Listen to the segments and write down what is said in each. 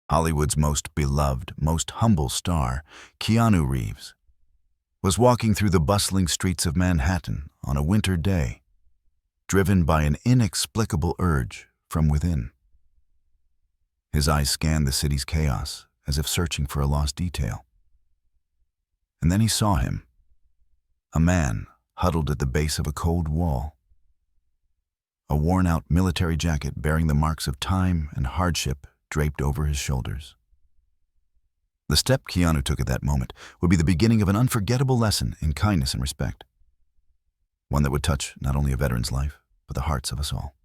Hollywood's most beloved, most humble star, Keanu Reeves, was walking through the bustling streets of Manhattan on a winter day, driven by an inexplicable urge from within. His eyes scanned the city's chaos as if searching for a lost detail. And then he saw him, a man huddled at the base of a cold wall, a worn-out military jacket bearing the marks of time and hardship draped over his shoulders. The step Keanu took at that moment would be the beginning of an unforgettable lesson in kindness and respect, one that would touch not only a veteran's life, but the hearts of us all.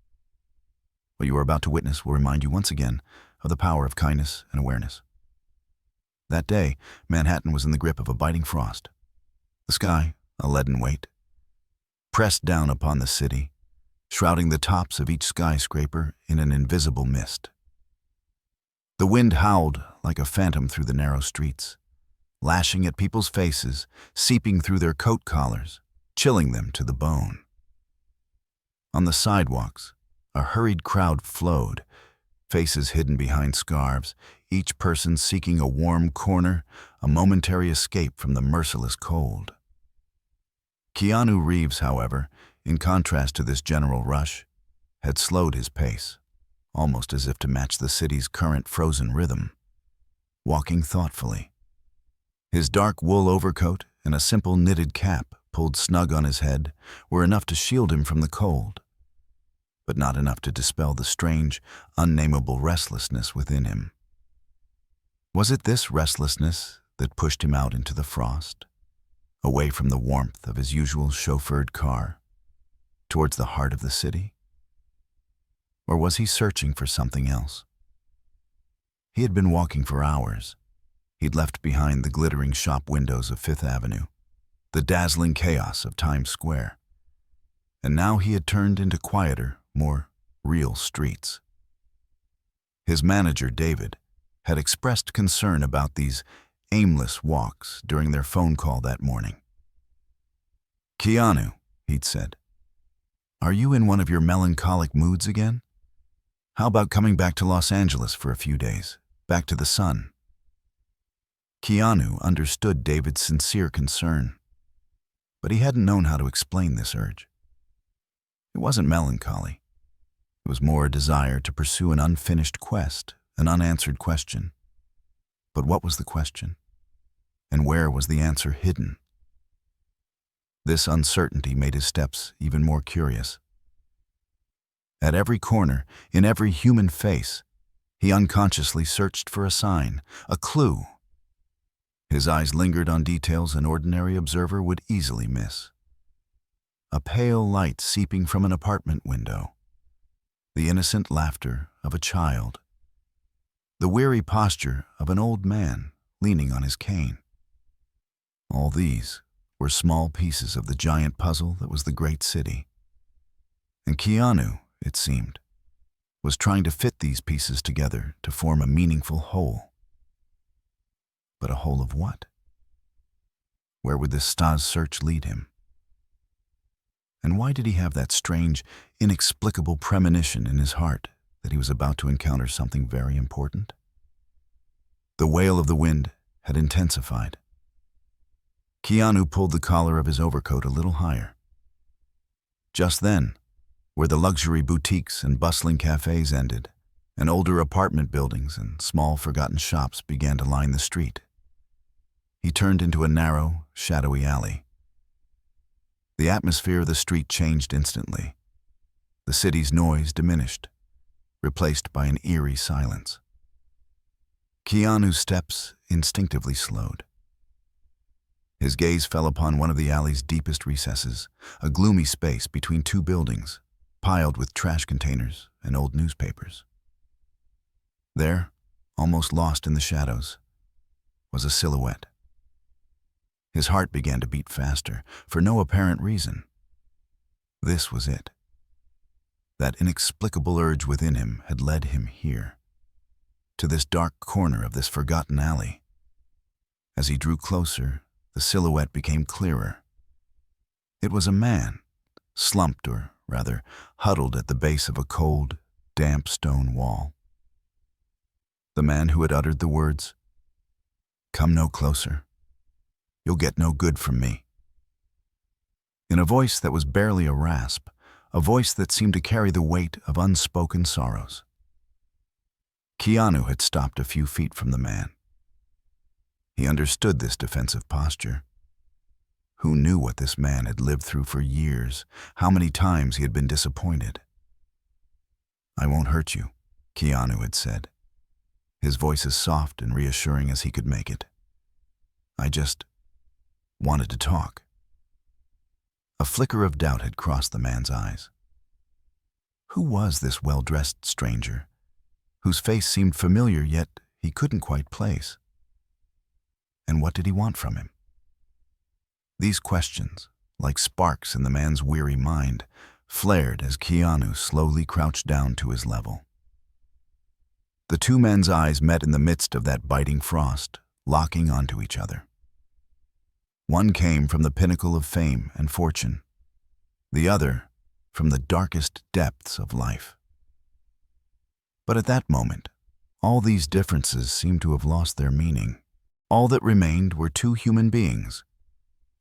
What you are about to witness will remind you once again of the power of kindness and awareness. That day, Manhattan was in the grip of a biting frost. The sky, a leaden weight, pressed down upon the city, shrouding the tops of each skyscraper in an invisible mist. The wind howled like a phantom through the narrow streets, lashing at people's faces, seeping through their coat collars, chilling them to the bone. On the sidewalks, a hurried crowd flowed, faces hidden behind scarves, each person seeking a warm corner, a momentary escape from the merciless cold. Keanu Reeves, however, in contrast to this general rush, had slowed his pace, almost as if to match the city's current frozen rhythm, walking thoughtfully. His dark wool overcoat and a simple knitted cap pulled snug on his head were enough to shield him from the cold, but not enough to dispel the strange, unnameable restlessness within him. Was it this restlessness that pushed him out into the frost, away from the warmth of his usual chauffeured car, towards the heart of the city? Or was he searching for something else? He had been walking for hours. He'd left behind the glittering shop windows of Fifth Avenue, the dazzling chaos of Times Square, and now he had turned into quieter, more real streets. His manager, David, had expressed concern about these aimless walks during their phone call that morning. "Keanu," he'd said, "are you in one of your melancholic moods again? How about coming back to Los Angeles for a few days, back to the sun?" Keanu understood David's sincere concern, but he hadn't known how to explain this urge. It wasn't melancholy. It was more a desire to pursue an unfinished quest, an unanswered question. But what was the question? And where was the answer hidden? This uncertainty made his steps even more curious. At every corner, in every human face, he unconsciously searched for a sign, a clue. His eyes lingered on details an ordinary observer would easily miss. A pale light seeping from an apartment window, the innocent laughter of a child, the weary posture of an old man leaning on his cane. All these were small pieces of the giant puzzle that was the great city. And Keanu, it seemed, was trying to fit these pieces together to form a meaningful whole. But a whole of what? Where would this Staz search lead him? And why did he have that strange, inexplicable premonition in his heart that he was about to encounter something very important? The wail of the wind had intensified. Keanu pulled the collar of his overcoat a little higher. Just then, where the luxury boutiques and bustling cafes ended, and older apartment buildings and small forgotten shops began to line the street, he turned into a narrow, shadowy alley. The atmosphere of the street changed instantly. The city's noise diminished, replaced by an eerie silence. Keanu's steps instinctively slowed. His gaze fell upon one of the alley's deepest recesses, a gloomy space between two buildings, piled with trash containers and old newspapers. There, almost lost in the shadows, was a silhouette. His heart began to beat faster, for no apparent reason. This was it. That inexplicable urge within him had led him here, to this dark corner of this forgotten alley. As he drew closer, the silhouette became clearer. It was a man, slumped or rather huddled at the base of a cold, damp stone wall. The man who had uttered the words, "Come no closer. You'll get no good from me." In a voice that was barely a rasp, a voice that seemed to carry the weight of unspoken sorrows. Keanu had stopped a few feet from the man. He understood this defensive posture. Who knew what this man had lived through for years, how many times he had been disappointed? "I won't hurt you," Keanu had said, his voice as soft and reassuring as he could make it. "I just wanted to talk." A flicker of doubt had crossed the man's eyes. Who was this well-dressed stranger, whose face seemed familiar yet he couldn't quite place? And what did he want from him? These questions, like sparks in the man's weary mind, flared as Keanu slowly crouched down to his level. The two men's eyes met in the midst of that biting frost, locking onto each other. One came from the pinnacle of fame and fortune, the other from the darkest depths of life. But at that moment, all these differences seemed to have lost their meaning. All that remained were two human beings,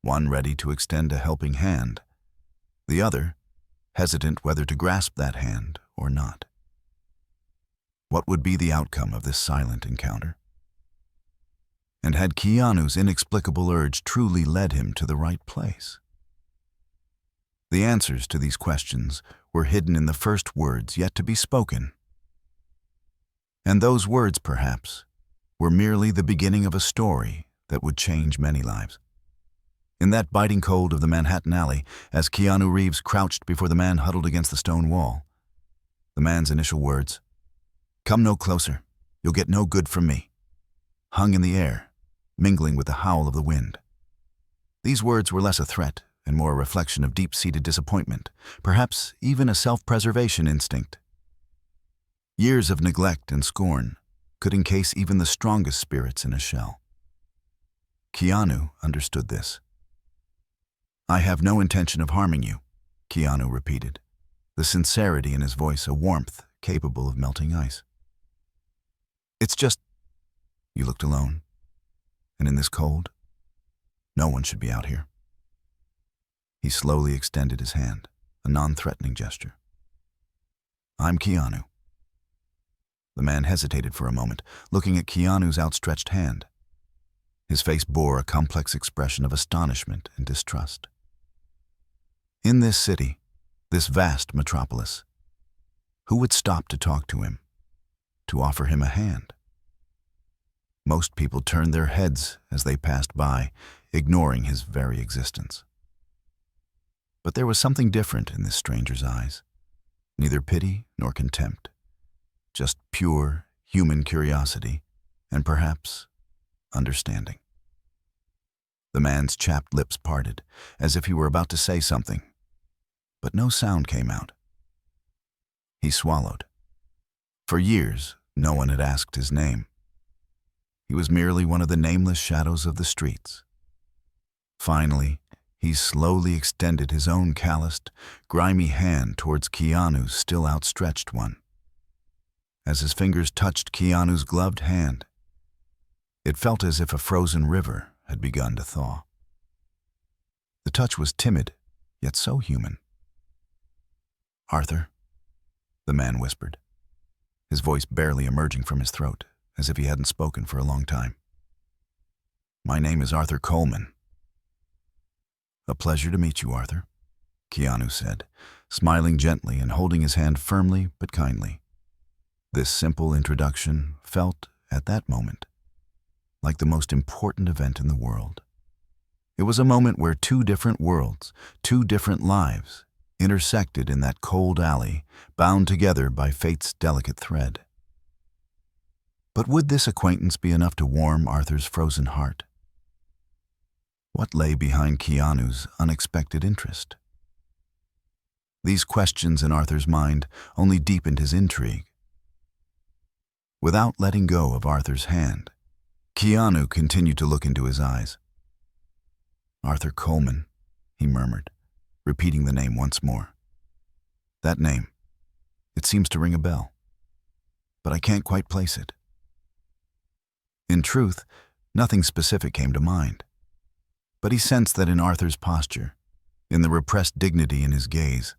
one ready to extend a helping hand, the other hesitant whether to grasp that hand or not. What would be the outcome of this silent encounter? And had Keanu's inexplicable urge truly led him to the right place? The answers to these questions were hidden in the first words yet to be spoken. And those words, perhaps, were merely the beginning of a story that would change many lives. In that biting cold of the Manhattan alley, as Keanu Reeves crouched before the man huddled against the stone wall, the man's initial words, "Come no closer, you'll get no good from me," hung in the air, mingling with the howl of the wind. These words were less a threat and more a reflection of deep-seated disappointment, perhaps even a self-preservation instinct. Years of neglect and scorn could encase even the strongest spirits in a shell. Keanu understood this. "I have no intention of harming you," Keanu repeated, the sincerity in his voice a warmth capable of melting ice. "It's just, you looked alone, and in this cold, no one should be out here." He slowly extended his hand, a non-threatening gesture. "I'm Keanu." The man hesitated for a moment, looking at Keanu's outstretched hand. His face bore a complex expression of astonishment and distrust. In this city, this vast metropolis, who would stop to talk to him, to offer him a hand? Most people turned their heads as they passed by, ignoring his very existence. But there was something different in this stranger's eyes, neither pity nor contempt, just pure human curiosity and perhaps understanding. The man's chapped lips parted, as if he were about to say something, but no sound came out. He swallowed. For years, no one had asked his name. He was merely one of the nameless shadows of the streets. Finally, he slowly extended his own calloused, grimy hand towards Keanu's still outstretched one. As his fingers touched Keanu's gloved hand, it felt as if a frozen river had begun to thaw. The touch was timid, yet so human. "Arthur," the man whispered, his voice barely emerging from his throat, as if he hadn't spoken for a long time. "My name is Arthur Coleman." "A pleasure to meet you, Arthur," Keanu said, smiling gently and holding his hand firmly but kindly. This simple introduction felt, at that moment, like the most important event in the world. It was a moment where two different worlds, two different lives, intersected in that cold alley, bound together by fate's delicate thread. But would this acquaintance be enough to warm Arthur's frozen heart? What lay behind Keanu's unexpected interest? These questions in Arthur's mind only deepened his intrigue. Without letting go of Arthur's hand, Keanu continued to look into his eyes. "Arthur Coleman," he murmured, repeating the name once more. "That name, it seems to ring a bell, but I can't quite place it." In truth, nothing specific came to mind. But he sensed that in Arthur's posture, in the repressed dignity in his gaze,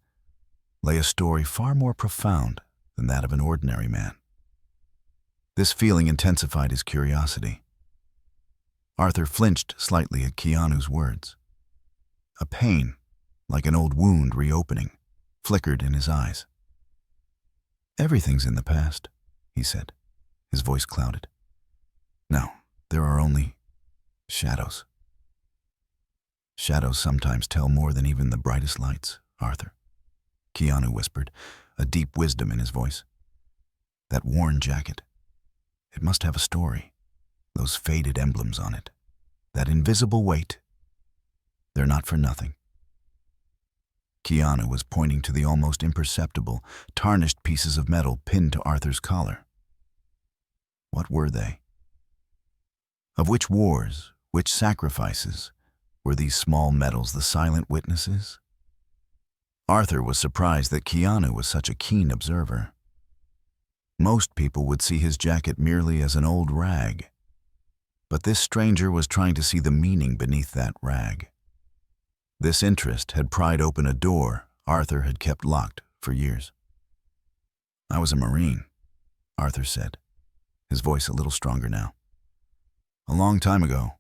lay a story far more profound than that of an ordinary man. This feeling intensified his curiosity. Arthur flinched slightly at Keanu's words. A pain, like an old wound reopening, flickered in his eyes. "Everything's in the past," he said, his voice clouded. "No, there are only shadows." "Shadows sometimes tell more than even the brightest lights, Arthur," Keanu whispered, a deep wisdom in his voice. "That worn jacket, it must have a story. Those faded emblems on it, that invisible weight, they're not for nothing." Keanu was pointing to the almost imperceptible, tarnished pieces of metal pinned to Arthur's collar. What were they? Of which wars, which sacrifices, were these small metals the silent witnesses? Arthur was surprised that Keanu was such a keen observer. Most people would see his jacket merely as an old rag, but this stranger was trying to see the meaning beneath that rag. This interest had pried open a door Arthur had kept locked for years. "I was a Marine," Arthur said, his voice a little stronger now. "A long time ago,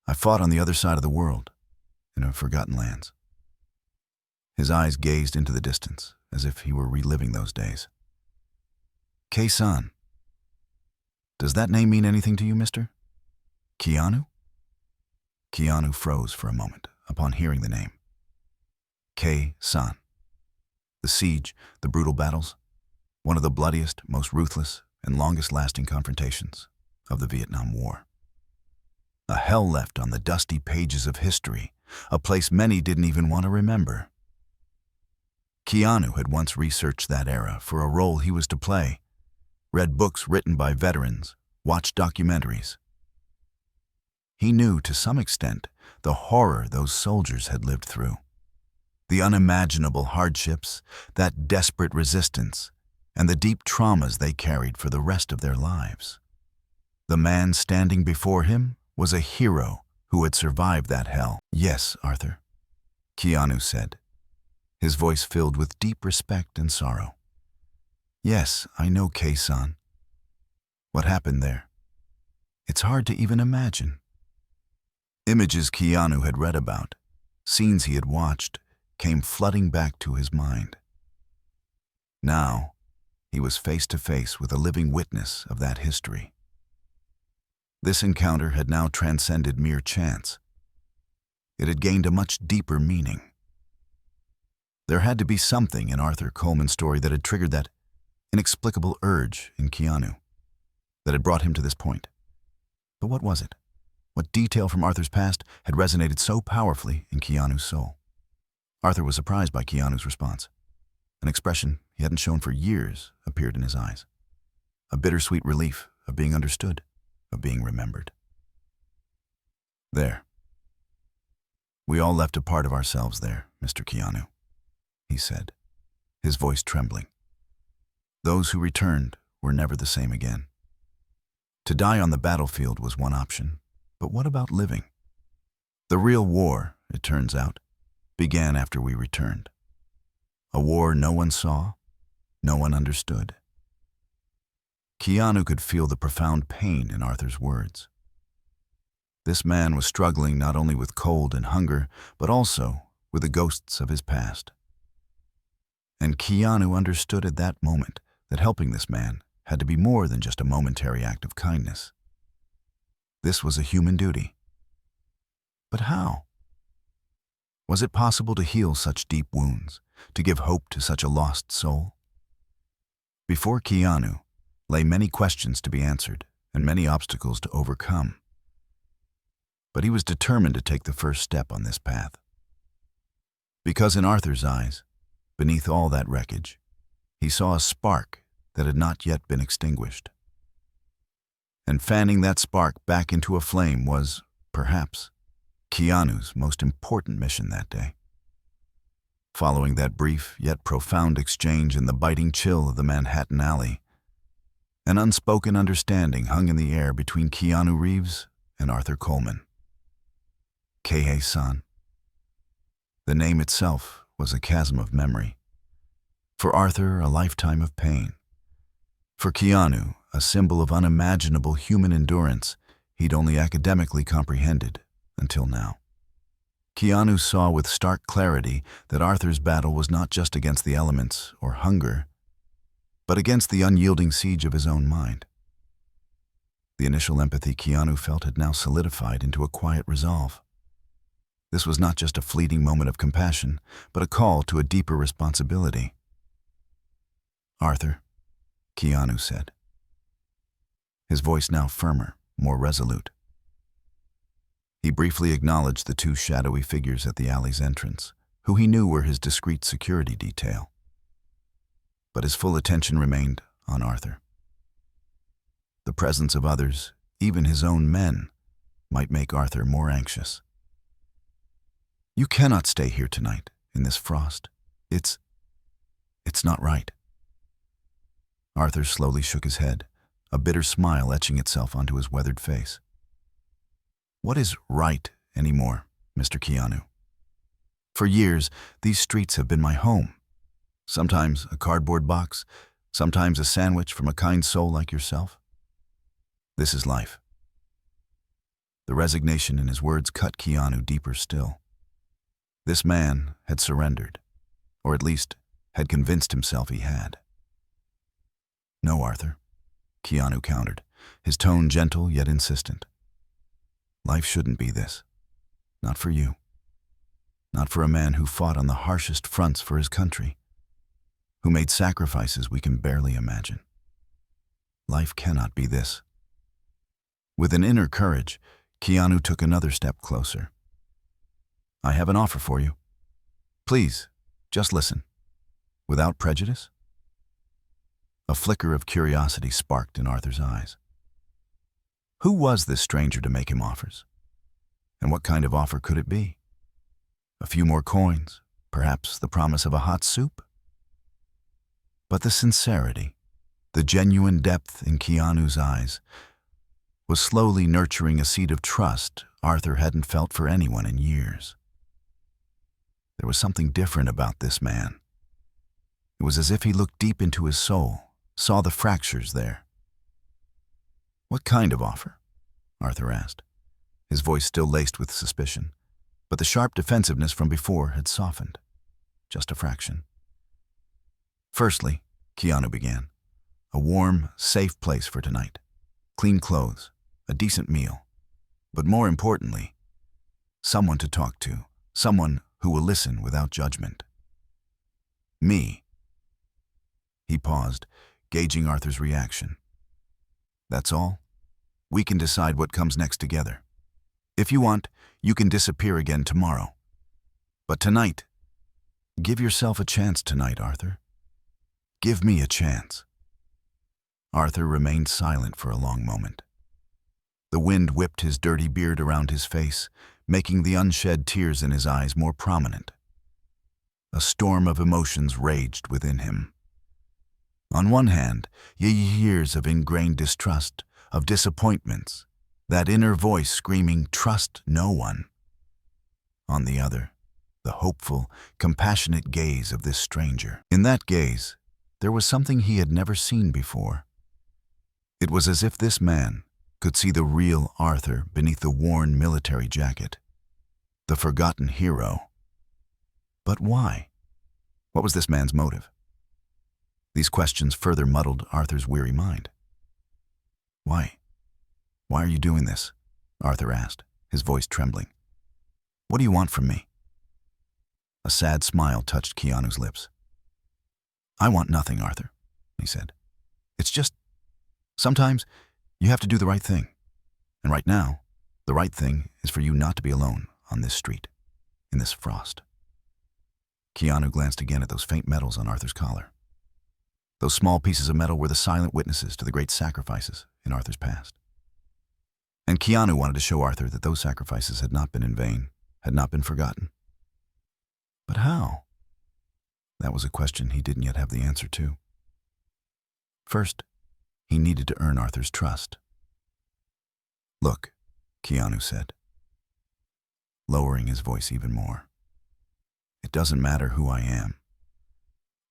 I fought on the other side of the world, in a forgotten lands." His eyes gazed into the distance, as if he were reliving those days. "Kei-san. Does that name mean anything to you, mister? Keanu?" Keanu froze for a moment upon hearing the name. Kei-san. The siege, the brutal battles, one of the bloodiest, most ruthless, and longest-lasting confrontations of the Vietnam War. A hell left on the dusty pages of history, a place many didn't even want to remember. Keanu had once researched that era for a role he was to play, read books written by veterans, watched documentaries. He knew, to some extent, the horror those soldiers had lived through, the unimaginable hardships, that desperate resistance, and the deep traumas they carried for the rest of their lives. The man standing before him was a hero who had survived that hell. "Yes, Arthur," Keanu said, his voice filled with deep respect and sorrow. "Yes, I know Kei-san. What happened there? It's hard to even imagine." Images Keanu had read about, scenes he had watched, came flooding back to his mind. Now, he was face to face with a living witness of that history. This encounter had now transcended mere chance. It had gained a much deeper meaning. There had to be something in Arthur Coleman's story that had triggered that inexplicable urge in Keanu, that had brought him to this point. But what was it? What detail from Arthur's past had resonated so powerfully in Keanu's soul? Arthur was surprised by Keanu's response. An expression he hadn't shown for years appeared in his eyes. A bittersweet relief of being understood, of being remembered. "There. We all left a part of ourselves there, Mr. Keanu," he said, his voice trembling. "Those who returned were never the same again. To die on the battlefield was one option, but what about living? The real war, it turns out, began after we returned. A war no one saw, no one understood." Keanu could feel the profound pain in Arthur's words. This man was struggling not only with cold and hunger, but also with the ghosts of his past. And Keanu understood at that moment that helping this man had to be more than just a momentary act of kindness. This was a human duty. But how? Was it possible to heal such deep wounds, to give hope to such a lost soul? Before Keanu lay many questions to be answered and many obstacles to overcome. But he was determined to take the first step on this path. Because in Arthur's eyes, beneath all that wreckage, he saw a spark that had not yet been extinguished. And fanning that spark back into a flame was, perhaps, Keanu's most important mission that day. Following that brief yet profound exchange in the biting chill of the Manhattan alley, An unspoken understanding hung in the air between Keanu Reeves and Arthur Coleman. Keihei-san. The name itself was a chasm of memory. For Arthur, a lifetime of pain. For Keanu, a symbol of unimaginable human endurance he'd only academically comprehended until now. Keanu saw with stark clarity that Arthur's battle was not just against the elements or hunger, but against the unyielding siege of his own mind. The initial empathy Keanu felt had now solidified into a quiet resolve. This was not just a fleeting moment of compassion, but a call to a deeper responsibility. "Arthur," Keanu said, his voice now firmer, more resolute. He briefly acknowledged the two shadowy figures at the alley's entrance, who he knew were his discreet security detail. But his full attention remained on Arthur. The presence of others, even his own men, might make Arthur more anxious. "You cannot stay here tonight, in this frost. It's not right." Arthur slowly shook his head, a bitter smile etching itself onto his weathered face. "What is right anymore, Mr. Keanu? For years, these streets have been my home. Sometimes a cardboard box, sometimes a sandwich from a kind soul like yourself. This is life." The resignation in his words cut Keanu deeper still. This man had surrendered, or at least had convinced himself he had. "No, Arthur," Keanu countered, his tone gentle yet insistent. "Life shouldn't be this. Not for you. Not for a man who fought on the harshest fronts for his country, who made sacrifices we can barely imagine. Life cannot be this." With an inner courage, Keanu took another step closer. "I have an offer for you. Please, just listen. Without prejudice?" A flicker of curiosity sparked in Arthur's eyes. Who was this stranger to make him offers? And what kind of offer could it be? A few more coins, perhaps the promise of a hot soup? But the sincerity, the genuine depth in Keanu's eyes, was slowly nurturing a seed of trust Arthur hadn't felt for anyone in years. There was something different about this man. It was as if he looked deep into his soul, saw the fractures there. "What kind of offer?" Arthur asked, his voice still laced with suspicion, but the sharp defensiveness from before had softened, just a fraction. "Firstly," Keanu began, "a warm, safe place for tonight. Clean clothes, a decent meal, but more importantly, someone to talk to, someone who will listen without judgment. Me." He paused, gauging Arthur's reaction. "That's all? We can decide what comes next together. If you want, you can disappear again tomorrow. But tonight, give yourself a chance tonight, Arthur. Give me a chance." Arthur remained silent for a long moment. The wind whipped his dirty beard around his face, making the unshed tears in his eyes more prominent. A storm of emotions raged within him. On one hand, years of ingrained distrust, of disappointments, that inner voice screaming, "Trust no one." On the other, the hopeful, compassionate gaze of this stranger. In that gaze, there was something he had never seen before. It was as if this man could see the real Arthur beneath the worn military jacket, the forgotten hero. But why? What was this man's motive? These questions further muddled Arthur's weary mind. "Why? Why are you doing this?" Arthur asked, his voice trembling. "What do you want from me?" A sad smile touched Keanu's lips. "I want nothing, Arthur," he said. "It's just, sometimes you have to do the right thing. And right now, the right thing is for you not to be alone on this street, in this frost." Keanu glanced again at those faint medals on Arthur's collar. Those small pieces of metal were the silent witnesses to the great sacrifices in Arthur's past. And Keanu wanted to show Arthur that those sacrifices had not been in vain, had not been forgotten. But how? That was a question he didn't yet have the answer to. First, He needed to earn Arthur's trust. "Look," Keanu said, lowering his voice even more. "It doesn't matter who I am.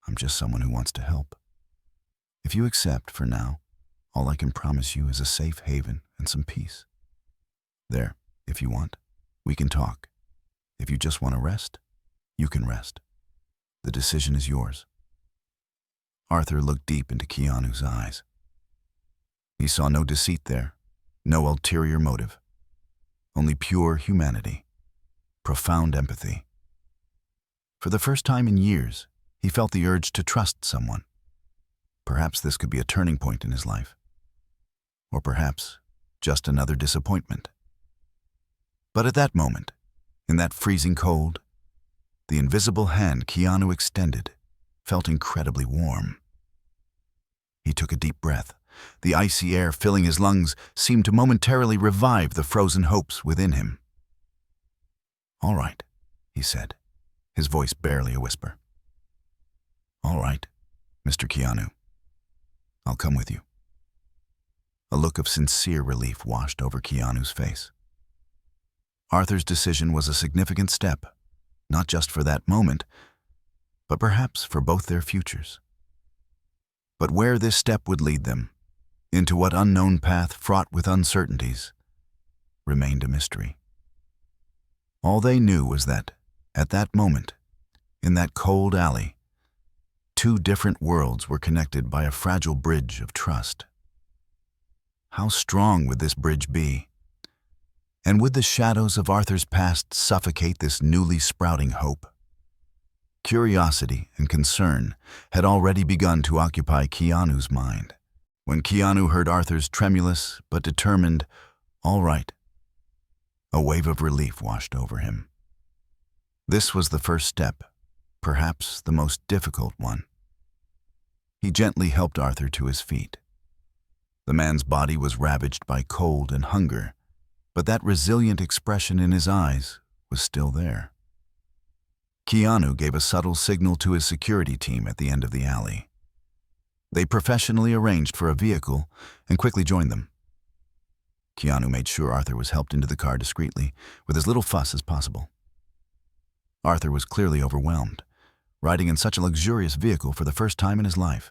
I'm just someone who wants to help. If you accept, for now, all I can promise you is a safe haven and some peace. There, if you want, we can talk. If you just want to rest, you can rest. The decision is yours." Arthur looked deep into Keanu's eyes. He saw no deceit there, no ulterior motive, only pure humanity, profound empathy. For the first time in years, he felt the urge to trust someone. Perhaps this could be a turning point in his life. Or perhaps just another disappointment. But at that moment, in that freezing cold, the invisible hand Keanu extended felt incredibly warm. He took a deep breath. The icy air filling his lungs seemed to momentarily revive the frozen hopes within him. "All right," he said, his voice barely a whisper. "All right, Mr. Keanu. I'll come with you." A look of sincere relief washed over Keanu's face. Arthur's decision was a significant step, not just for that moment, but perhaps for both their futures. But where this step would lead them, into what unknown path fraught with uncertainties, remained a mystery. All they knew was that, at that moment, in that cold alley, two different worlds were connected by a fragile bridge of trust. How strong would this bridge be? And would the shadows of Arthur's past suffocate this newly sprouting hope? Curiosity and concern had already begun to occupy Keanu's mind when Keanu heard Arthur's tremulous but determined, "All right." A wave of relief washed over him. This was the first step, perhaps the most difficult one. He gently helped Arthur to his feet. The man's body was ravaged by cold and hunger, but that resilient expression in his eyes was still there. Keanu gave a subtle signal to his security team at the end of the alley. They professionally arranged for a vehicle and quickly joined them. Keanu made sure Arthur was helped into the car discreetly, with as little fuss as possible. Arthur was clearly overwhelmed, riding in such a luxurious vehicle for the first time in his life.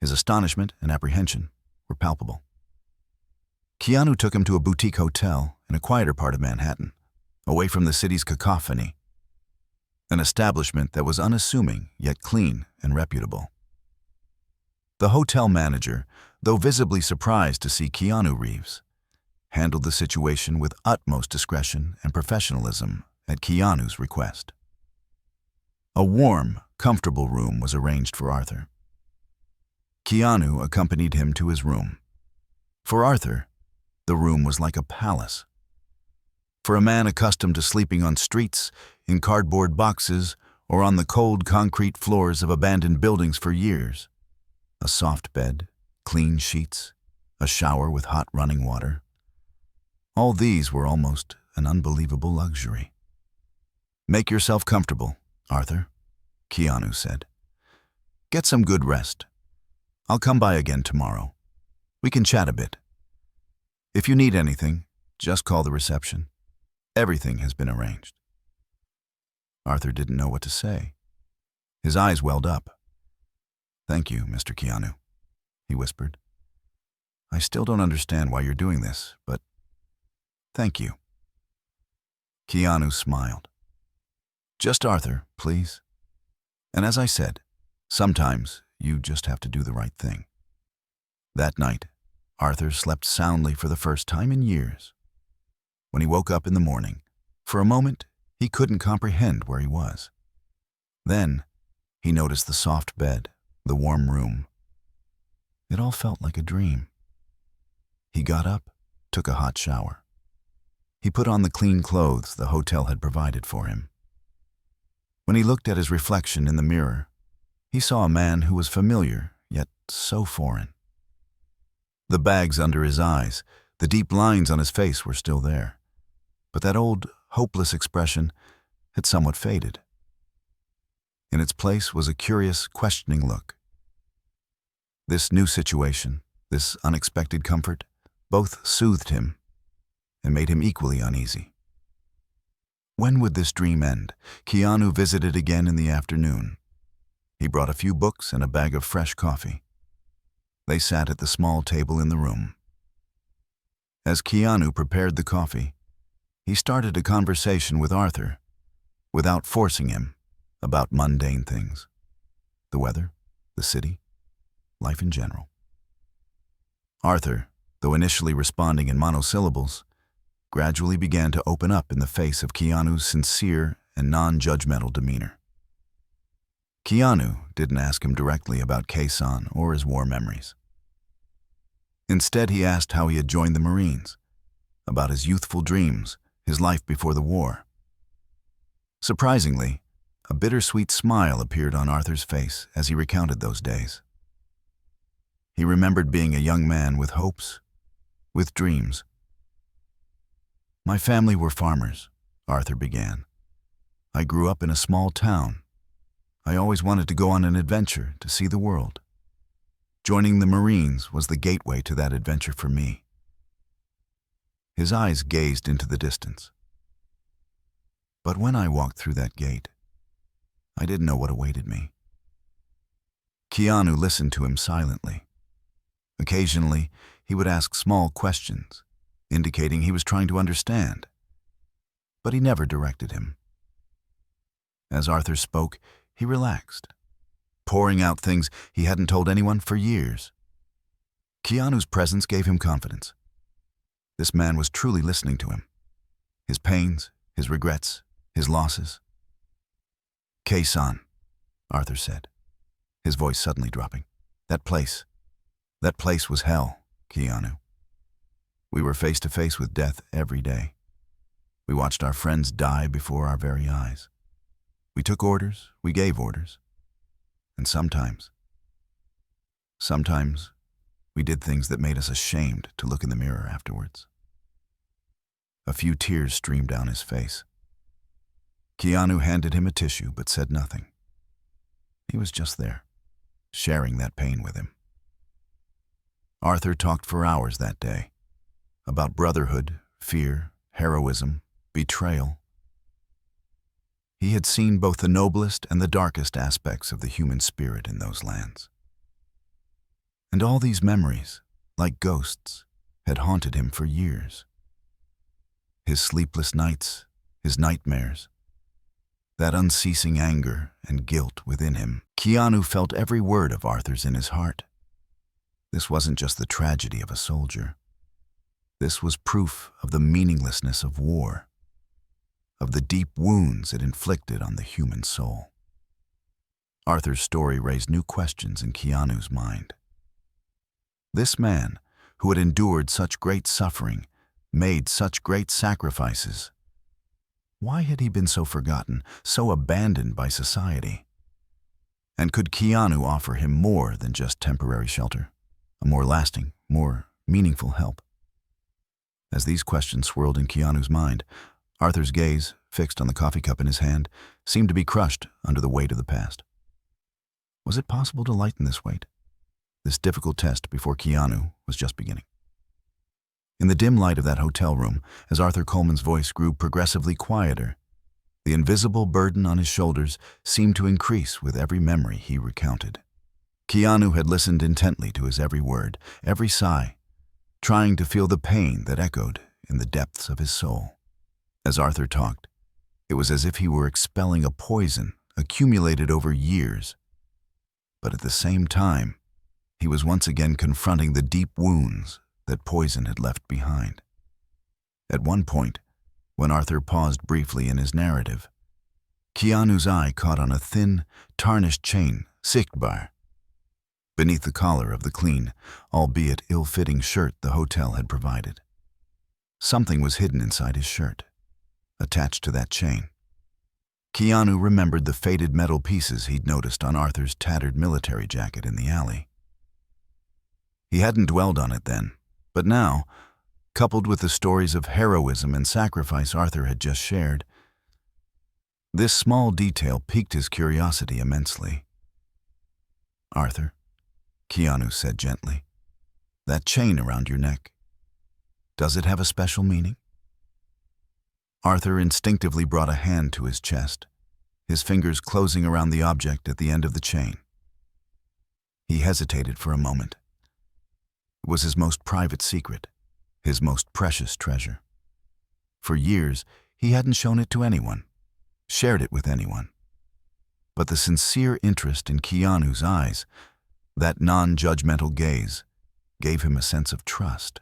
His astonishment and apprehension were palpable. Keanu took him to a boutique hotel in a quieter part of Manhattan, away from the city's cacophony. An establishment that was unassuming yet clean and reputable. The hotel manager, though visibly surprised to see Keanu Reeves, handled the situation with utmost discretion and professionalism at Keanu's request. A warm, comfortable room was arranged for Arthur. Keanu accompanied him to his room. For Arthur, the room was like a palace. For a man accustomed to sleeping on streets, in cardboard boxes, or on the cold concrete floors of abandoned buildings for years, a soft bed, clean sheets, a shower with hot running water. All these were almost an unbelievable luxury. "Make yourself comfortable, Arthur," Keanu said. "Get some good rest. I'll come by again tomorrow. We can chat a bit. If you need anything, just call the reception. Everything has been arranged." Arthur didn't know what to say. His eyes welled up. "Thank you, Mr. Keanu," he whispered. "I still don't understand why you're doing this, but thank you." Keanu smiled. "Just Arthur, please. And as I said, sometimes you just have to do the right thing." That night, Arthur slept soundly for the first time in years. When he woke up in the morning, for a moment, he couldn't comprehend where he was. Then, he noticed the soft bed, the warm room. It all felt like a dream. He got up, took a hot shower. He put on the clean clothes the hotel had provided for him. When he looked at his reflection in the mirror, he saw a man who was familiar, yet so foreign. The bags under his eyes, the deep lines on his face were still there, but that old, hopeless expression had somewhat faded. In its place was a curious, questioning look. This new situation, this unexpected comfort, both soothed him and made him equally uneasy. When would this dream end? Keanu visited again in the afternoon. He brought a few books and a bag of fresh coffee. They sat at the small table in the room. As Keanu prepared the coffee, he started a conversation with Arthur, without forcing him, about mundane things. The weather, the city, life in general. Arthur, though initially responding in monosyllables, gradually began to open up in the face of Keanu's sincere and non-judgmental demeanor. Keanu didn't ask him directly about Khe-Sanh or his war memories. Instead, he asked how he had joined the Marines, about his youthful dreams, his life before the war. Surprisingly, a bittersweet smile appeared on Arthur's face as he recounted those days. He remembered being a young man with hopes, with dreams. "My family were farmers," Arthur began. "I grew up in a small town. I always wanted to go on an adventure to see the world. Joining the Marines was the gateway to that adventure for me." His eyes gazed into the distance. "But when I walked through that gate, I didn't know what awaited me." Keanu listened to him silently. Occasionally, he would ask small questions, indicating he was trying to understand, but he never directed him. As Arthur spoke, he relaxed, pouring out things he hadn't told anyone for years. Keanu's presence gave him confidence. This man was truly listening to him. His pains, his regrets, his losses. "Khe-Sanh," Arthur said, his voice suddenly dropping. That place was hell, Keanu. We were face to face with death every day. We watched our friends die before our very eyes. We took orders, we gave orders. And sometimes we did things that made us ashamed to look in the mirror afterwards." A few tears streamed down his face. Keanu handed him a tissue but said nothing. He was just there, sharing that pain with him. Arthur talked for hours that day, about brotherhood, fear, heroism, betrayal. He had seen both the noblest and the darkest aspects of the human spirit in those lands. And all these memories, like ghosts, had haunted him for years. His sleepless nights, his nightmares, that unceasing anger and guilt within him. Keanu felt every word of Arthur's in his heart. This wasn't just the tragedy of a soldier. This was proof of the meaninglessness of war, of the deep wounds it inflicted on the human soul. Arthur's story raised new questions in Keanu's mind. This man, who had endured such great suffering, made such great sacrifices, why had he been so forgotten, so abandoned by society? And could Keanu offer him more than just temporary shelter, a more lasting, more meaningful help? As these questions swirled in Keanu's mind, Arthur's gaze, fixed on the coffee cup in his hand, seemed to be crushed under the weight of the past. Was it possible to lighten this weight? This difficult test before Keanu was just beginning. In the dim light of that hotel room, as Arthur Coleman's voice grew progressively quieter, the invisible burden on his shoulders seemed to increase with every memory he recounted. Keanu had listened intently to his every word, every sigh, trying to feel the pain that echoed in the depths of his soul. As Arthur talked, it was as if he were expelling a poison accumulated over years. But at the same time, he was once again confronting the deep wounds that poison had left behind. At one point, when Arthur paused briefly in his narrative, Keanu's eye caught on a thin, tarnished chain, sichtbar, beneath the collar of the clean, albeit ill-fitting shirt the hotel had provided. Something was hidden inside his shirt, attached to that chain. Keanu remembered the faded metal pieces he'd noticed on Arthur's tattered military jacket in the alley. He hadn't dwelled on it then, but now, coupled with the stories of heroism and sacrifice Arthur had just shared, this small detail piqued his curiosity immensely. "Arthur," Keanu said gently, That chain around your neck, does it have a special meaning? Arthur instinctively brought a hand to his chest, his fingers closing around the object at the end of the chain. He hesitated for a moment. It was his most private secret, his most precious treasure. For years, he hadn't shown it to anyone, shared it with anyone. But the sincere interest in Keanu's eyes, that non-judgmental gaze, gave him a sense of trust.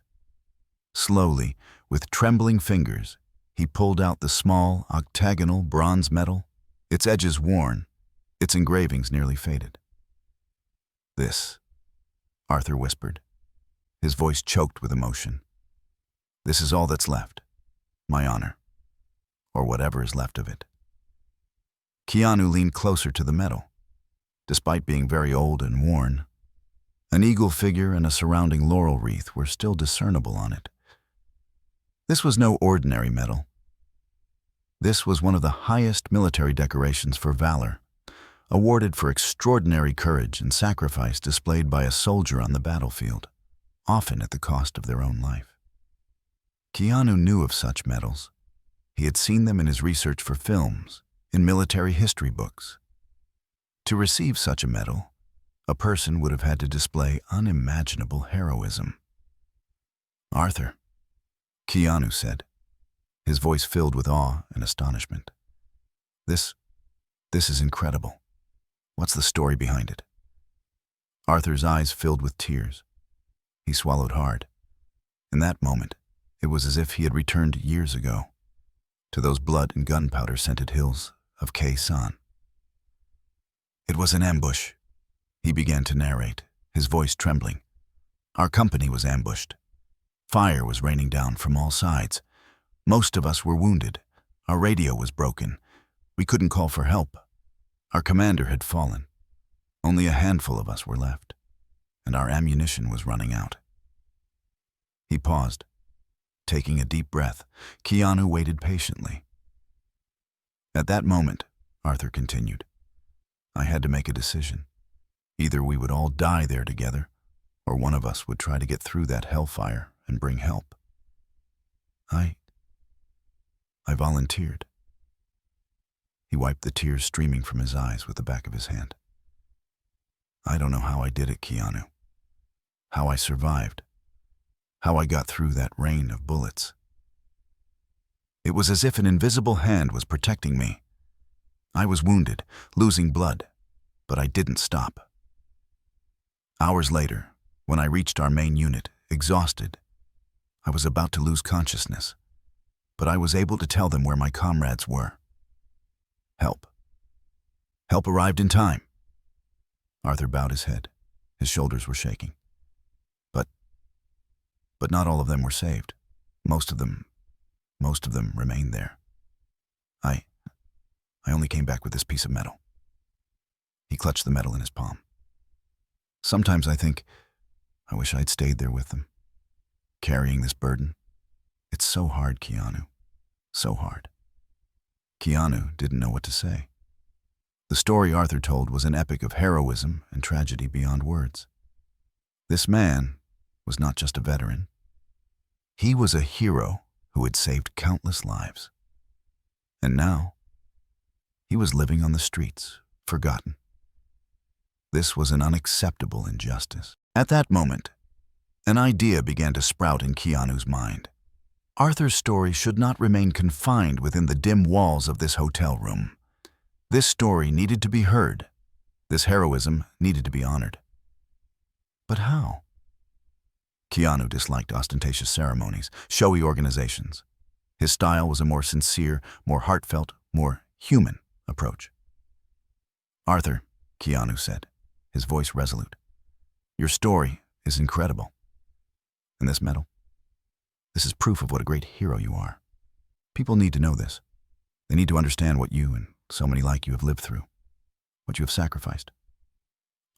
Slowly, with trembling fingers, he pulled out the small, octagonal bronze medal, its edges worn, its engravings nearly faded. "This," Arthur whispered, his voice choked with emotion. "This is all that's left. My honor. Or whatever is left of it." Keanu leaned closer to the medal. Despite being very old and worn, an eagle figure and a surrounding laurel wreath were still discernible on it. This was no ordinary medal. This was one of the highest military decorations for valor, awarded for extraordinary courage and sacrifice displayed by a soldier on the battlefield, often at the cost of their own life. Keanu knew of such medals. He had seen them in his research for films, in military history books. To receive such a medal, a person would have had to display unimaginable heroism. "Arthur," Keanu said, his voice filled with awe and astonishment. This is incredible. What's the story behind it?" Arthur's eyes filled with tears. He swallowed hard. In that moment, it was as if he had returned years ago, to those blood and gunpowder-scented hills of Khe-San. "It was an ambush," he began to narrate, his voice trembling. "Our company was ambushed. Fire was raining down from all sides. Most of us were wounded. Our radio was broken. We couldn't call for help. Our commander had fallen. Only a handful of us were left, and our ammunition was running out." He paused. Taking a deep breath, Keanu waited patiently. "At that moment," Arthur continued, "I had to make a decision. Either we would all die there together, or one of us would try to get through that hellfire and bring help. I volunteered." He wiped the tears streaming from his eyes with the back of his hand. "I don't know how I did it, Keanu. How I survived. How I got through that rain of bullets. It was as if an invisible hand was protecting me. I was wounded, losing blood, but I didn't stop. Hours later, when I reached our main unit, exhausted, I was about to lose consciousness, but I was able to tell them where my comrades were. Help. Help arrived in time." Arthur bowed his head. His shoulders were shaking. But not all of them were saved. Most of them remained there. I only came back with this piece of metal." He clutched the metal in his palm. "Sometimes I think, I wish I'd stayed there with them, carrying this burden. It's so hard, Keanu. So hard." Keanu didn't know what to say. The story Arthur told was an epic of heroism and tragedy beyond words. This man was not just a veteran. He was a hero who had saved countless lives. And now, he was living on the streets, forgotten. This was an unacceptable injustice. At that moment, an idea began to sprout in Keanu's mind. Arthur's story should not remain confined within the dim walls of this hotel room. This story needed to be heard. This heroism needed to be honored. But how? Keanu disliked ostentatious ceremonies, showy organizations. His style was a more sincere, more heartfelt, more human approach. "Arthur," Keanu said, his voice resolute, "your story is incredible. And this medal, this is proof of what a great hero you are. People need to know this. They need to understand what you and so many like you have lived through, what you have sacrificed."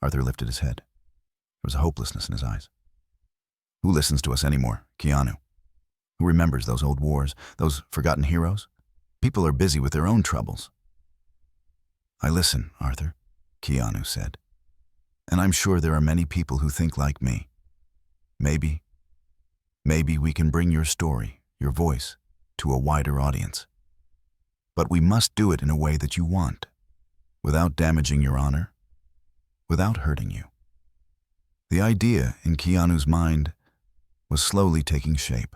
Arthur lifted his head. There was a hopelessness in his eyes. "Who listens to us anymore, Keanu? Who remembers those old wars, those forgotten heroes? People are busy with their own troubles." "I listen, Arthur," Keanu said. "And I'm sure there are many people who think like me. Maybe, maybe we can bring your story, your voice, to a wider audience. But we must do it in a way that you want, without damaging your honor, without hurting you. The idea in Keanu's mind was slowly taking shape.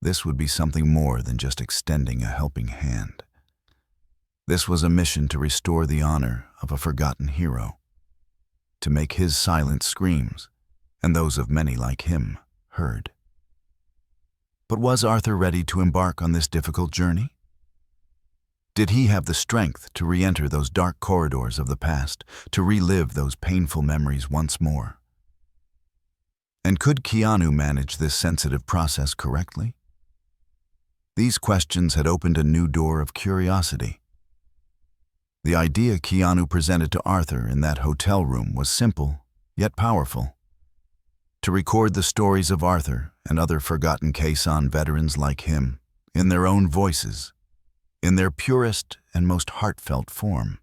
This would be something more than just extending a helping hand. This was a mission to restore the honor of a forgotten hero, to make his silent screams, and those of many like him, heard. But was Arthur ready to embark on this difficult journey? Did he have the strength to re-enter those dark corridors of the past, to relive those painful memories once more? And could Keanu manage this sensitive process correctly? These questions had opened a new door of curiosity. The idea Keanu presented to Arthur in that hotel room was simple, yet powerful. To record the stories of Arthur and other forgotten Quezon veterans like him, in their own voices, in their purest and most heartfelt form.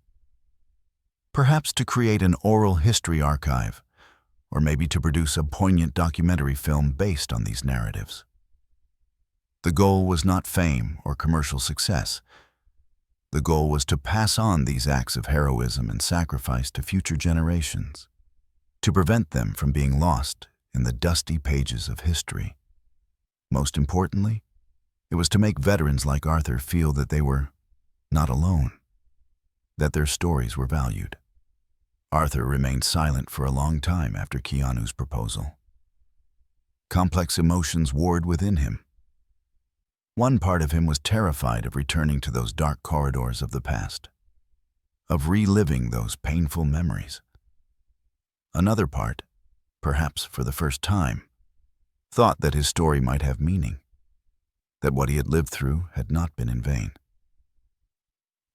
Perhaps to create an oral history archive, or maybe to produce a poignant documentary film based on these narratives. The goal was not fame or commercial success. The goal was to pass on these acts of heroism and sacrifice to future generations, to prevent them from being lost in the dusty pages of history. Most importantly, it was to make veterans like Arthur feel that they were not alone, that their stories were valued. Arthur remained silent for a long time after Keanu's proposal. Complex emotions warred within him. One part of him was terrified of returning to those dark corridors of the past, of reliving those painful memories. Another part, perhaps for the first time, thought that his story might have meaning, that what he had lived through had not been in vain.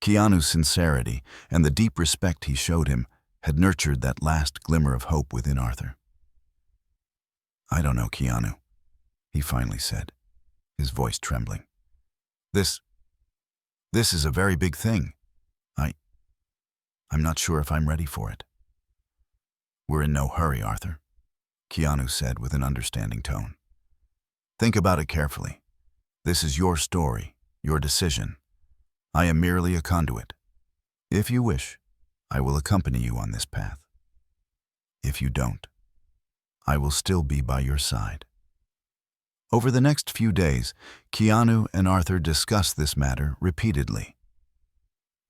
Keanu's sincerity and the deep respect he showed him had nurtured that last glimmer of hope within Arthur. "I don't know, Keanu," he finally said, his voice trembling. This is a very big thing. I'm not sure if I'm ready for it." "We're in no hurry, Arthur," Keanu said with an understanding tone. "Think about it carefully. This is your story, your decision. I am merely a conduit. If you wish, I will accompany you on this path. If you don't, I will still be by your side." Over the next few days, Keanu and Arthur discussed this matter repeatedly.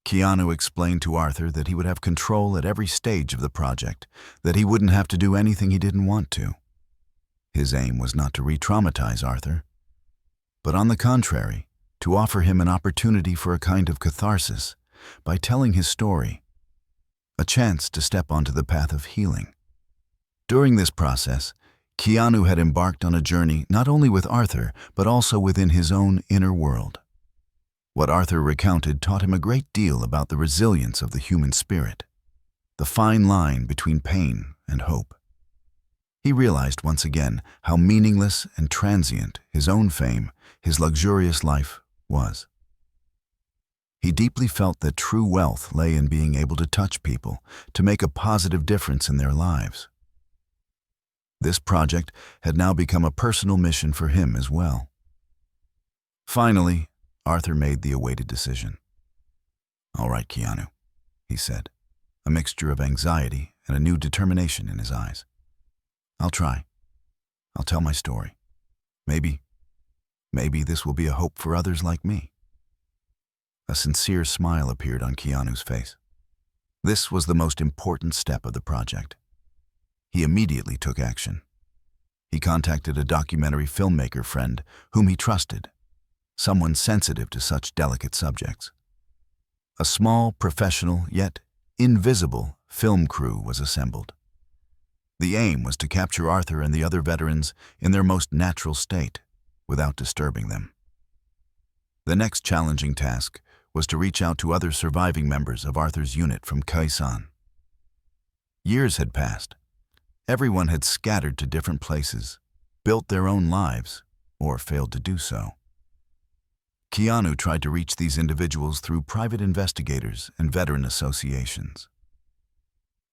Keanu explained to Arthur that he would have control at every stage of the project, that he wouldn't have to do anything he didn't want to. His aim was not to re-traumatize Arthur, but on the contrary, to offer him an opportunity for a kind of catharsis by telling his story, a chance to step onto the path of healing. During this process, Keanu had embarked on a journey not only with Arthur, but also within his own inner world. What Arthur recounted taught him a great deal about the resilience of the human spirit, the fine line between pain and hope. He realized once again how meaningless and transient his own fame, his luxurious life, was. He deeply felt that true wealth lay in being able to touch people, to make a positive difference in their lives. This project had now become a personal mission for him as well. Finally, Arthur made the awaited decision. "All right, Keanu," he said, a mixture of anxiety and a new determination in his eyes. "I'll try. I'll tell my story. Maybe this will be a hope for others like me." A sincere smile appeared on Keanu's face. This was the most important step of the project. He immediately took action. He contacted a documentary filmmaker friend whom he trusted, someone sensitive to such delicate subjects. A small, professional, yet invisible film crew was assembled. The aim was to capture Arthur and the other veterans in their most natural state, without disturbing them. The next challenging task was to reach out to other surviving members of Arthur's unit from Quezon. Years had passed. Everyone had scattered to different places, built their own lives, or failed to do so. Keanu tried to reach these individuals through private investigators and veteran associations.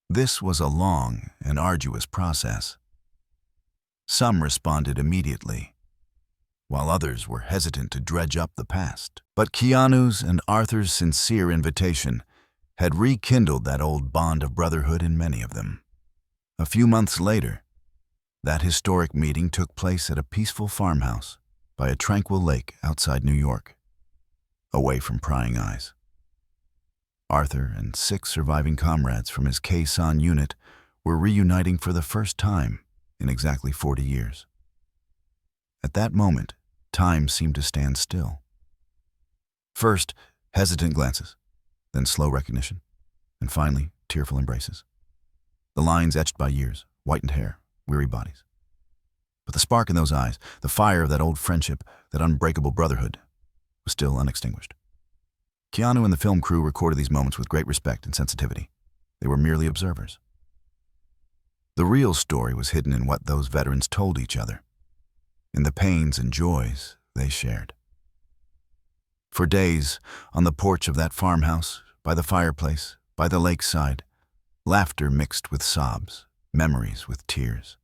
This was a long and arduous process. Some responded immediately, while others were hesitant to dredge up the past. But Keanu's and Arthur's sincere invitation had rekindled that old bond of brotherhood in many of them. A few months later, that historic meeting took place at a peaceful farmhouse by a tranquil lake outside New York, away from prying eyes. Arthur and 6 surviving comrades from his Khe-san unit were reuniting for the first time in exactly 40 years. At that moment, time seemed to stand still. First, hesitant glances, then slow recognition, and finally, tearful embraces. The lines etched by years, whitened hair, weary bodies. But the spark in those eyes, the fire of that old friendship, that unbreakable brotherhood, was still unextinguished. Keanu and the film crew recorded these moments with great respect and sensitivity. They were merely observers. The real story was hidden in what those veterans told each other, in the pains and joys they shared. For days, on the porch of that farmhouse, by the fireplace, by the lakeside, laughter mixed with sobs, memories with tears.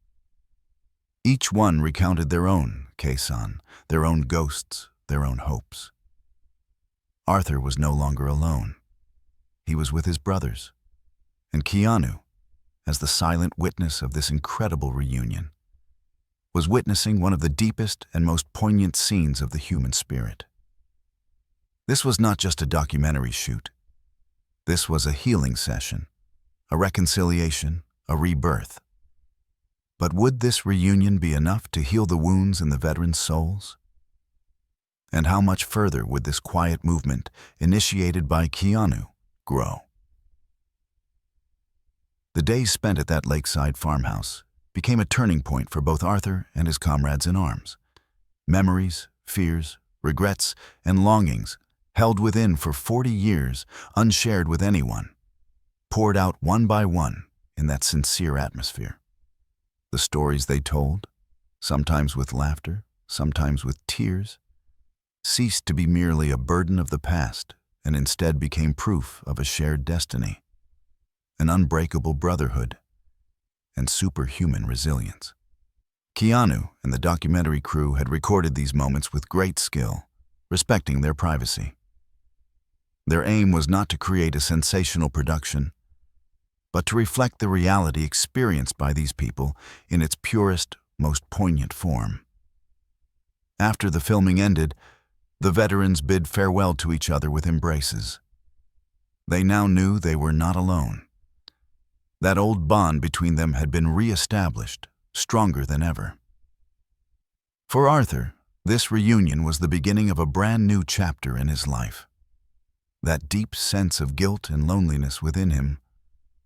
Each one recounted their own Khe-san, their own ghosts, their own hopes. Arthur was no longer alone. He was with his brothers. And Keanu, as the silent witness of this incredible reunion, was witnessing one of the deepest and most poignant scenes of the human spirit. This was not just a documentary shoot. This was a healing session, a reconciliation, a rebirth. But would this reunion be enough to heal the wounds in the veterans' souls? And how much further would this quiet movement, initiated by Keanu, grow? The days spent at that lakeside farmhouse became a turning point for both Arthur and his comrades in arms. Memories, fears, regrets, and longings held within for 40 years, unshared with anyone, poured out one by one in that sincere atmosphere. The stories they told, sometimes with laughter, sometimes with tears, ceased to be merely a burden of the past and instead became proof of a shared destiny, an unbreakable brotherhood, and superhuman resilience. Keanu and the documentary crew had recorded these moments with great skill, respecting their privacy. Their aim was not to create a sensational production, but to reflect the reality experienced by these people in its purest, most poignant form. After the filming ended, the veterans bid farewell to each other with embraces. They now knew they were not alone. That old bond between them had been re-established, stronger than ever. For Arthur, this reunion was the beginning of a brand new chapter in his life. That deep sense of guilt and loneliness within him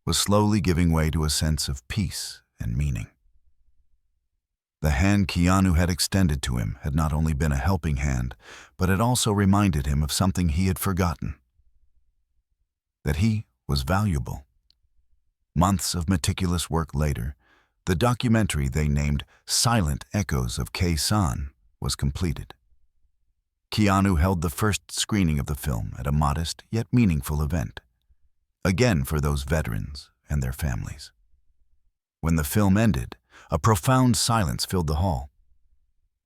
was slowly giving way to a sense of peace and meaning. The hand Keanu had extended to him had not only been a helping hand, but it also reminded him of something he had forgotten: that he was valuable. Months of meticulous work later, the documentary they named Silent Echoes of Khe-san was completed. Keanu held the first screening of the film at a modest yet meaningful event, again for those veterans and their families. When the film ended, a profound silence filled the hall.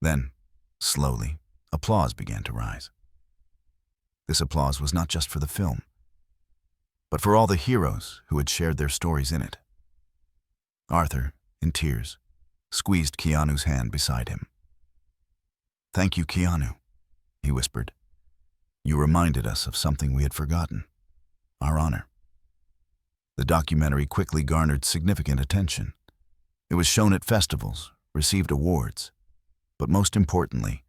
Then, slowly, applause began to rise. This applause was not just for the film, but for all the heroes who had shared their stories in it. Arthur, in tears, squeezed Keanu's hand beside him. "Thank you, Keanu," he whispered. "You reminded us of something we had forgotten, our honor." The documentary quickly garnered significant attention. It was shown at festivals, received awards, but most importantly,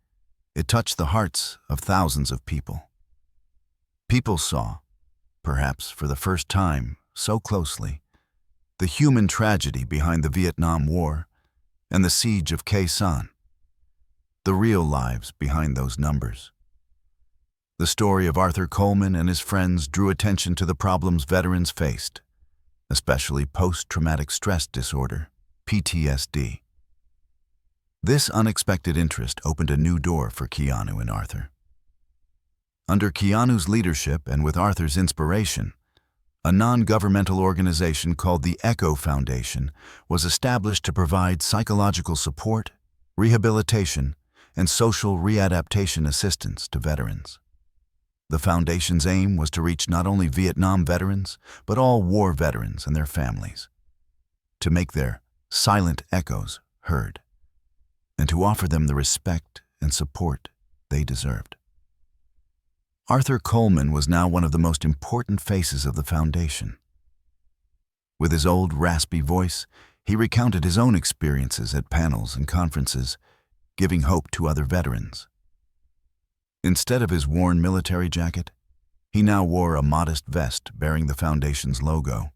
it touched the hearts of thousands of people. People saw, perhaps for the first time so closely, the human tragedy behind the Vietnam War and the siege of Khe-san, the real lives behind those numbers. The story of Arthur Coleman and his friends drew attention to the problems veterans faced, especially post-traumatic stress disorder, PTSD. This unexpected interest opened a new door for Keanu and Arthur. Under Keanu's leadership and with Arthur's inspiration, A non-governmental organization called the Echo Foundation was established to provide psychological support, rehabilitation, and social readaptation assistance to veterans. The foundation's aim was to reach not only Vietnam veterans, but all war veterans and their families, to make their silent echoes heard, and to offer them the respect and support they deserved. Arthur Coleman was now one of the most important faces of the foundation. With his old, raspy voice, he recounted his own experiences at panels and conferences, giving hope to other veterans. Instead of his worn military jacket, he now wore a modest vest bearing the foundation's logo.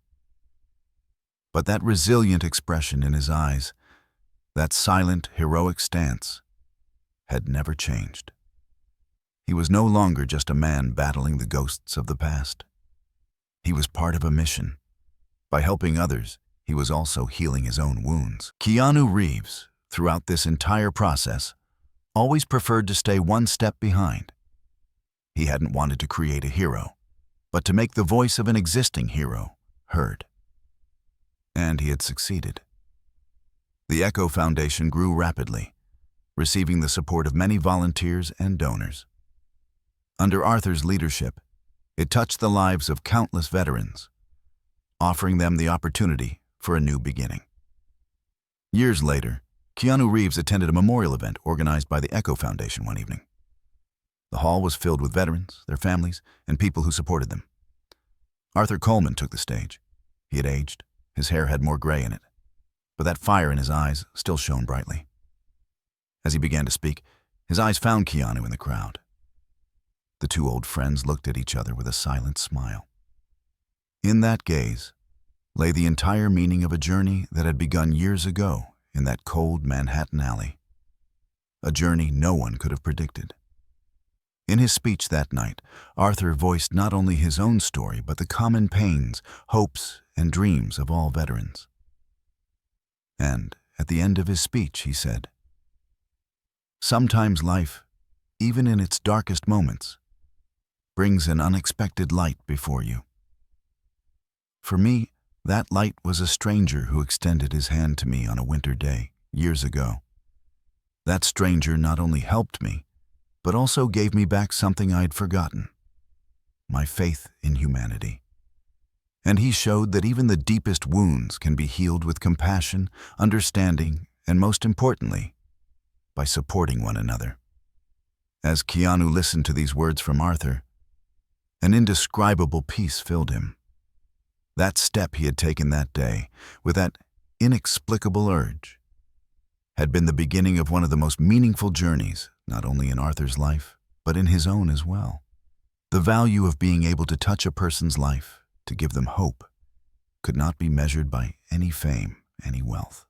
But that resilient expression in his eyes, that silent, heroic stance, had never changed. He was no longer just a man battling the ghosts of the past. He was part of a mission. By helping others, he was also healing his own wounds. Keanu Reeves, throughout this entire process, always preferred to stay one step behind. He hadn't wanted to create a hero, but to make the voice of an existing hero heard. And he had succeeded. The Echo Foundation grew rapidly, receiving the support of many volunteers and donors. Under Arthur's leadership, it touched the lives of countless veterans, offering them the opportunity for a new beginning. Years later, Keanu Reeves attended a memorial event organized by the Echo Foundation one evening. The hall was filled with veterans, their families, and people who supported them. Arthur Coleman took the stage. He had aged, his hair had more gray in it, but that fire in his eyes still shone brightly. As he began to speak, his eyes found Keanu in the crowd. The two old friends looked at each other with a silent smile. In that gaze lay the entire meaning of a journey that had begun years ago in that cold Manhattan alley. A journey no one could have predicted. In his speech that night, Arthur voiced not only his own story, but the common pains, hopes, and dreams of all veterans. And at the end of his speech, he said, "Sometimes life, even in its darkest moments, brings an unexpected light before you. For me, that light was a stranger who extended his hand to me on a winter day, years ago. That stranger not only helped me, but also gave me back something I'd forgotten, my faith in humanity. And he showed that even the deepest wounds can be healed with compassion, understanding, and most importantly, by supporting one another." As Keanu listened to these words from Arthur, an indescribable peace filled him. That step he had taken that day, with that inexplicable urge, had been the beginning of one of the most meaningful journeys, not only in Arthur's life, but in his own as well. The value of being able to touch a person's life, to give them hope, could not be measured by any fame, any wealth.